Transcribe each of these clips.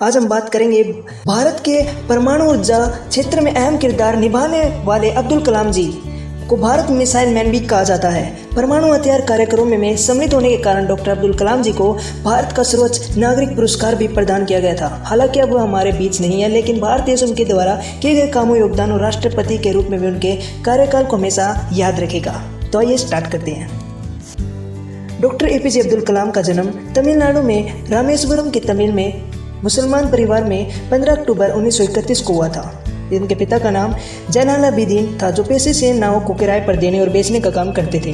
आज हम बात करेंगे भारत के परमाणु ऊर्जा क्षेत्र में अहम किरदार निभाने वाले अब्दुल कलाम जी को भारत मिसाइल मैन भी कहा जाता है। परमाणु हथियार कार्यक्रमों में सम्मिलित होने के कारण डॉक्टर अब्दुल कलाम जी को भारत का सर्वोच्च नागरिक पुरस्कार भी प्रदान किया गया था। हालांकि अब वो हमारे बीच नहीं है, लेकिन भारत देश उनके द्वारा किए गए कामों, योगदान और राष्ट्रपति के रूप में भी उनके कार्यकाल को हमेशा याद रखेगा। तो आइए स्टार्ट करते हैं। डॉक्टर एपीजे अब्दुल कलाम का जन्म तमिलनाडु में रामेश्वरम के तमिल में मुसलमान परिवार में 15 अक्टूबर 1931 को हुआ था। इनके पिता का नाम जैनालाबिदीन था, जो पेशे से नावों को किराए पर देने और बेचने का काम करते थे।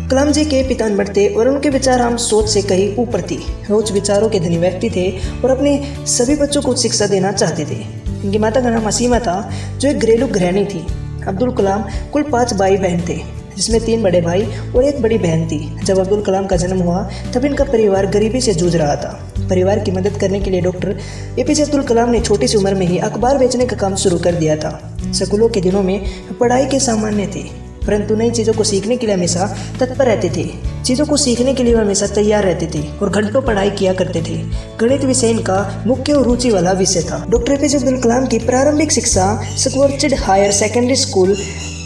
कलाम जी के पिता अनपढ़ थे और उनके विचार आम सोच से कहीं ऊपर थी। वो उच्च विचारों के धनी व्यक्ति थे और अपने सभी बच्चों को शिक्षा देना चाहते थे। इनकी माता का नाम असीमा था, जो एक घरेलू गृहिणी थी। अब्दुल कलाम कुल 5 भाई बहन थे, जिसमें 3 बड़े भाई और 1 बड़ी बहन थी। जब अब्दुल कलाम का जन्म हुआ तब इनका परिवार गरीबी से जूझ रहा था। परिवार की मदद करने के लिए डॉक्टर एपीजे अब्दुल कलाम ने छोटी सी उम्र में ही अखबार बेचने का काम शुरू कर दिया था। स्कूलों के दिनों में पढ़ाई के सामान्य थे, परंतु नई चीज़ों को सीखने के लिए हमेशा तत्पर रहते थे। चीज़ों को सीखने के लिए हमेशा तैयार रहते थे और घंटों पढ़ाई किया करते थे। गणित विषय इनका मुख्य और रुचि वाला विषय था। डॉक्टर एपीजे अब्दुल कलाम की प्रारंभिक शिक्षा सक्वर्चिड higher secondary school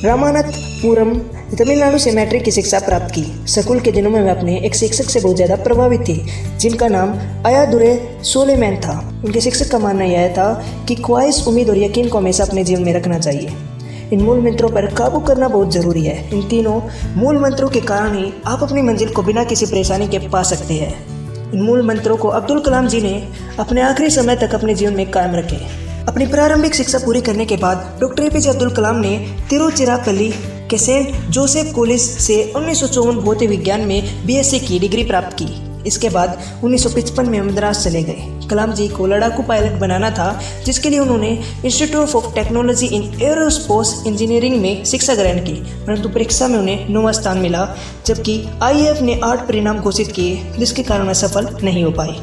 Ramanathapuram Tamil Nadu से मैट्रिक की शिक्षा प्राप्त की। स्कूल के दिनों में वे अपने एक शिक्षक से बहुत ज़्यादा प्रभावित थे, जिनका नाम अयादुरे सोलेमैन था। उनके शिक्षक का मानना यह था कि ख्वाहिश, उम्मीद और यकीन को हमेशा अपने जीवन में रखना चाहिए। इन मूल मंत्रों पर काबू करना बहुत ज़रूरी है। इन तीनों मूल मंत्रों के कारण ही आप अपनी मंजिल को बिना किसी परेशानी के पा सकते हैं। इन मूल मंत्रों को अब्दुल कलाम जी ने अपने आखिरी समय तक अपने जीवन में कायम रखे। अपनी प्रारंभिक शिक्षा पूरी करने के बाद डॉक्टर एपीजे अब्दुल कलाम ने तिरुचिरापल्ली के सेंट जोसेफ कॉलेज से 1954 भौतिक विज्ञान में बीएससी की डिग्री प्राप्त की। इसके बाद 1955 में मद्रास चले गए। कलाम जी को लड़ाकू पायलट बनाना था, जिसके लिए उन्होंने institute of technology in aerospace engineering में शिक्षा ग्रहण की, परंतु परीक्षा में उन्हें 9वां स्थान मिला, जबकि आईएएफ ने 8 परिणाम घोषित किए, जिसके कारण वह सफल नहीं हो पाई।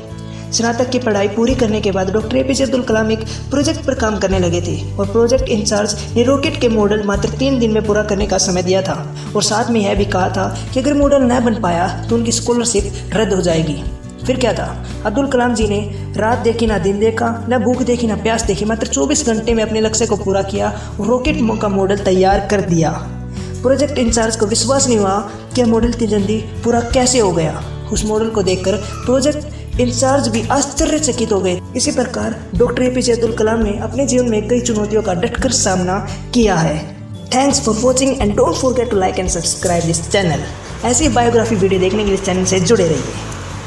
स्नातक की पढ़ाई पूरी करने के बाद डॉक्टर एपीजे अब्दुल कलाम एक प्रोजेक्ट पर काम करने लगे थे और प्रोजेक्ट इंचार्ज ने रॉकेट के मॉडल मात्र 3 दिन में पूरा करने का समय दिया था और साथ में यह भी कहा था कि अगर मॉडल न बन पाया तो उनकी स्कॉलरशिप रद्द हो जाएगी। फिर क्या था, अब्दुल कलाम जी ने रात देखी ना दिन देखा, न भूख देखी ना प्यास देखी, मात्र 24 घंटे में अपने लक्ष्य को पूरा किया और रॉकेट का मॉडल तैयार कर दिया। प्रोजेक्ट इंचार्ज को विश्वास नहीं हुआ कि यह मॉडल इतनी जल्दी पूरा कैसे हो गया। उस मॉडल को देखकर प्रोजेक्ट इंचार्ज भी आश्चर्यचकित हो गए। इसी प्रकार डॉक्टर एपीजे अब्दुल कलाम ने अपने जीवन में कई चुनौतियों का डटकर सामना किया है। Thanks for watching and don't forget to like and subscribe this channel. ऐसी बायोग्राफी वीडियो देखने के लिए इस चैनल से जुड़े रहिए।